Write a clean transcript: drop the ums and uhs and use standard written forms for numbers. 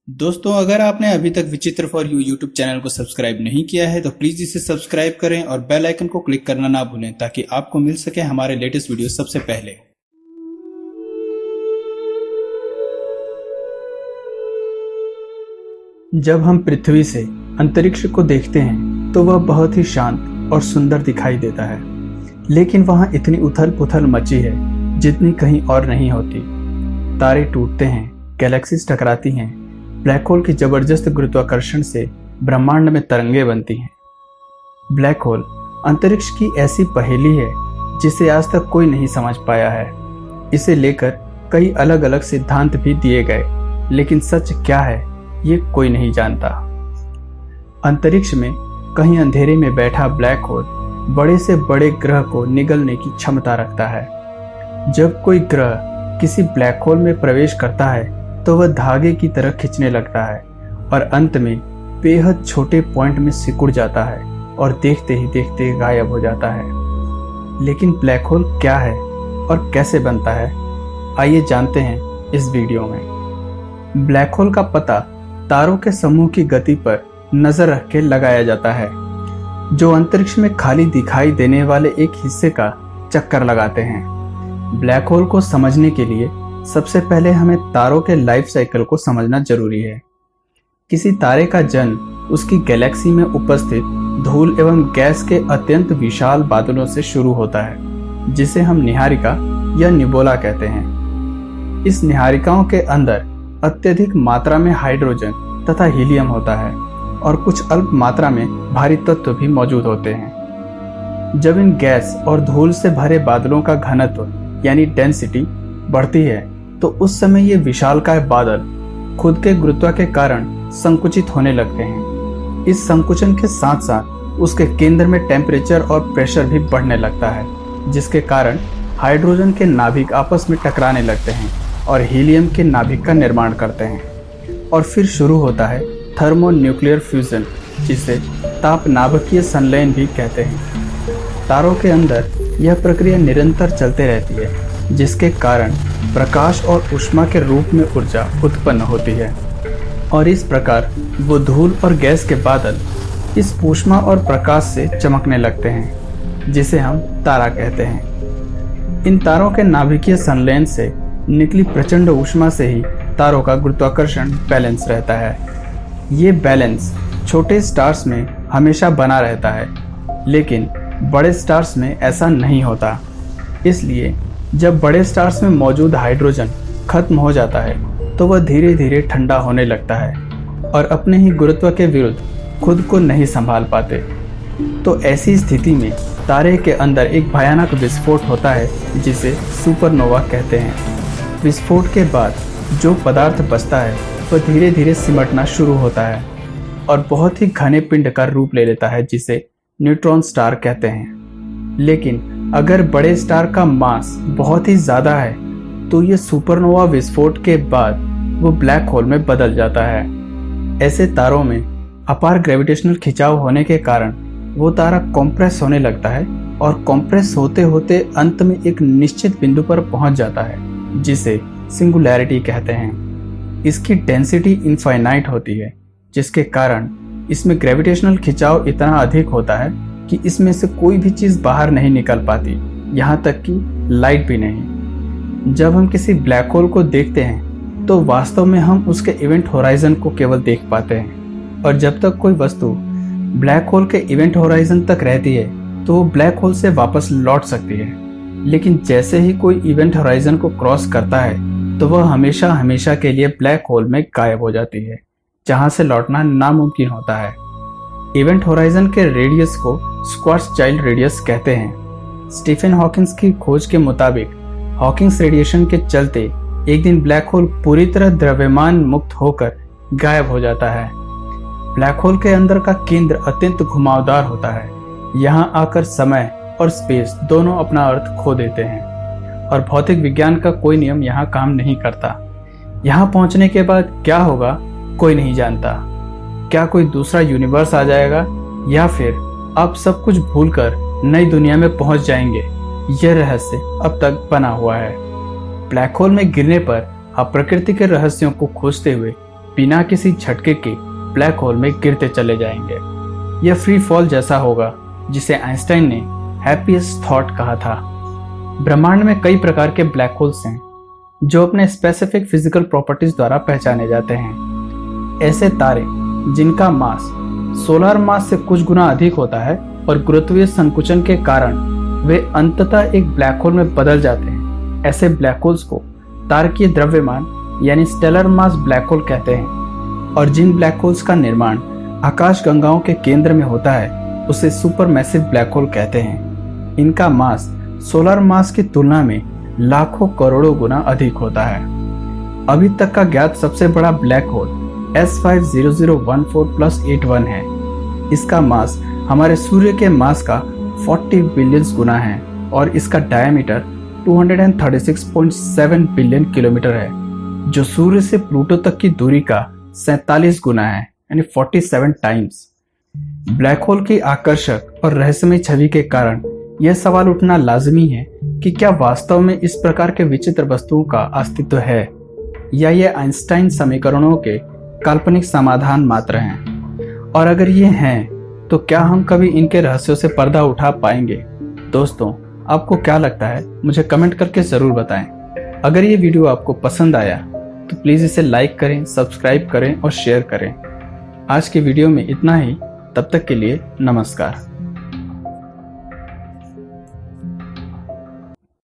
दोस्तों, अगर आपने अभी तक विचित्र फॉर यू यूट्यूब चैनल को सब्सक्राइब नहीं किया है तो प्लीज इसे सब्सक्राइब करें और बेल आइकन को क्लिक करना ना भूलें ताकि आपको मिल सके हमारे लेटेस्ट वीडियो सबसे पहले। जब हम पृथ्वी से अंतरिक्ष को देखते हैं तो वह बहुत ही शांत और सुंदर दिखाई देता है, लेकिन वहाँ इतनी उथल पुथल मची है जितनी कहीं और नहीं होती। तारे टूटते हैं, गैलेक्सीज टकराती हैं, ब्लैक होल की जबरदस्त गुरुत्वाकर्षण से ब्रह्मांड में तरंगे बनती हैं। ब्लैक होल अंतरिक्ष की ऐसी पहेली है जिसे आज तक कोई नहीं समझ पाया है। इसे लेकर कई अलग अलग सिद्धांत भी दिए गए, लेकिन सच क्या है ये कोई नहीं जानता। अंतरिक्ष में कहीं अंधेरे में बैठा ब्लैक होल बड़े से बड़े ग्रह को निगलने की क्षमता रखता है। जब कोई ग्रह किसी ब्लैक होल में प्रवेश करता है तो वह धागे की तरह खिंचने लगता है और अंत में बेहद छोटे पॉइंट में सिकुड़ जाता है और देखते ही देखते गायब हो जाता है। लेकिन ब्लैक होल क्या है और कैसे बनता है, आइए जानते हैं इस वीडियो में। ब्लैक होल का पता तारों के समूह की गति पर नजर रख के लगाया जाता है, जो अंतरिक्ष में खाली दिखाई देने वाले एक हिस्से का चक्कर लगाते हैं। ब्लैक होल को समझने के लिए सबसे पहले हमें तारों के लाइफ साइकिल को समझना जरूरी है। किसी तारे का जन्म उसकी गैलेक्सी में उपस्थित धूल एवं गैस के अत्यंत विशाल बादलों से शुरू होता है, जिसे हम निहारिका या निबोला कहते हैं। इस निहारिकाओं के अंदर अत्यधिक मात्रा में हाइड्रोजन तथा हीलियम होता है और कुछ अल्प मात्रा में भारी तत्व भी मौजूद होते हैं। जब इन गैस और धूल से भरे बादलों का घनत्व यानी डेंसिटी बढ़ती है तो उस समय ये विशालकाय बादल खुद के गुरुत्व के कारण संकुचित होने लगते हैं। इस संकुचन के साथ साथ उसके केंद्र में टेम्परेचर और प्रेशर भी बढ़ने लगता है, जिसके कारण हाइड्रोजन के नाभिक आपस में टकराने लगते हैं और हीलियम के नाभिक का निर्माण करते हैं। और फिर शुरू होता है थर्मोन्यूक्लियर फ्यूजन, जिसे तापनाभिकीय संलयन भी कहते हैं। तारों के अंदर यह प्रक्रिया निरंतर चलते रहती है, जिसके कारण प्रकाश और ऊष्मा के रूप में ऊर्जा उत्पन्न होती है और इस प्रकार वो धूल और गैस के बादल इस ऊष्मा और प्रकाश से चमकने लगते हैं, जिसे हम तारा कहते हैं। इन तारों के नाभिकीय संलयन से निकली प्रचंड ऊष्मा से ही तारों का गुरुत्वाकर्षण बैलेंस रहता है। ये बैलेंस छोटे स्टार्स में हमेशा बना रहता है, लेकिन बड़े स्टार्स में ऐसा नहीं होता। इसलिए जब बड़े स्टार्स में मौजूद हाइड्रोजन खत्म हो जाता है तो वह धीरे धीरे ठंडा होने लगता है और अपने ही गुरुत्व के विरुद्ध खुद को नहीं संभाल पाते। तो ऐसी स्थिति में तारे के अंदर एक भयानक विस्फोट होता है, जिसे सुपरनोवा कहते हैं। विस्फोट के बाद जो पदार्थ बचता है वह धीरे धीरे सिमटना शुरू होता है और बहुत ही घने पिंड का रूप ले लेता है, जिसे न्यूट्रॉन स्टार कहते हैं। लेकिन अगर बड़े स्टार का मास बहुत ही ज़्यादा है तो ये सुपरनोवा विस्फोट के बाद वो ब्लैक होल में बदल जाता है। ऐसे तारों में अपार ग्रेविटेशनल खिंचाव होने के कारण वो तारा कॉम्प्रेस होने लगता है और कॉम्प्रेस होते होते अंत में एक निश्चित बिंदु पर पहुंच जाता है, जिसे सिंगुलैरिटी कहते हैं। इसकी डेंसिटी इनफाइनाइट होती है, जिसके कारण इसमें ग्रेविटेशनल खिंचाव इतना अधिक होता है कि इसमें से कोई भी चीज़ बाहर नहीं निकल पाती, यहाँ तक कि लाइट भी नहीं। जब हम किसी ब्लैक होल को देखते हैं तो वास्तव में हम उसके इवेंट होराइजन को केवल देख पाते हैं, और जब तक कोई वस्तु ब्लैक होल के इवेंट होराइजन तक रहती है तो वो ब्लैक होल से वापस लौट सकती है। लेकिन जैसे ही कोई इवेंट होराइजन को क्रॉस करता है तो वह हमेशा हमेशा के लिए ब्लैक होल में गायब हो जाती है, जहां से लौटना नामुमकिन होता है। इवेंट होराइजन के रेडियस को स्क्वार्ट्ज़-चाइल्ड रेडियस कहते हैं। स्टीफन हॉकिंस की खोज के मुताबिक हॉकिंस रेडिएशन के चलते एक दिन ब्लैक होल पूरी तरह द्रव्यमान मुक्त होकर गायब हो जाता है। ब्लैक होल के अंदर का केंद्र अत्यंत घुमावदार होता है। यहाँ आकर समय और स्पेस दोनों अपना अर्थ खो देते हैं और भौतिक विज्ञान का कोई नियम यहाँ काम नहीं करता। यहाँ पहुँचने के बाद क्या होगा कोई नहीं जानता। क्या कोई दूसरा यूनिवर्स आ जाएगा या फिर आप सब कुछ भूलकर नई दुनिया में पहुंच जाएंगे, यह रहस्य अब तक बना हुआ है। ब्लैक होल में गिरने पर आप प्रकृति के रहस्यों को खोजते हुए बिना किसी झटके के ब्लैक होल में गिरते चले जाएंगे। यह फ्री फॉल जैसा होगा, जिसे आइंस्टाइन ने हैप्पीएस्ट थॉट कहा था। ब्रह्मांड में कई प्रकार के ब्लैक होल्स हैं जो अपने स्पेसिफिक फिजिकल प्रॉपर्टीज द्वारा पहचाने जाते हैं। ऐसे तारे जिनका मास सोलर मास से कुछ गुना अधिक होता है और गुरुत्वीय संकुचन के कारण वे अंततः एक ब्लैक होल में बदल जाते हैं, ऐसे ब्लैक होल्स को तारकीय द्रव्यमान यानी स्टेलर मास ब्लैक होल कहते हैं। और जिन ब्लैक होल्स का निर्माण आकाश गंगाओं के केंद्र में होता है उसे सुपर मैसिव ब्लैक होल कहते हैं। इनका मास सोलर मास की तुलना में लाखों करोड़ों गुना अधिक होता है। अभी तक का ज्ञात सबसे बड़ा ब्लैक होल S50014+81 है। इसका मास हमारे सूर्य के मास का 40 बिलियन गुना है और इसका डायमीटर 236.7 बिलियन किलोमीटर है, जो सूर्य से प्लूटो तक की दूरी का 47 गुना है, यानी 47 टाइम्स। ब्लैक होल की आकर्षक और रहस्यमय छवि के कारण यह सवाल उठना लाजमी है कि क्या वास्तव में इस प्रकार के विचित्र वस्तुओं का अस्तित्व है या ये आइंस्टाइन समीकरणों के काल्पनिक समाधान मात्र हैं। और अगर ये हैं तो क्या हम कभी इनके रहस्यों से पर्दा उठा पाएंगे? दोस्तों, आपको क्या लगता है मुझे कमेंट करके ज़रूर बताएं। अगर ये वीडियो आपको पसंद आया तो प्लीज़ इसे लाइक करें, सब्सक्राइब करें और शेयर करें। आज की वीडियो में इतना ही। तब तक के लिए नमस्कार।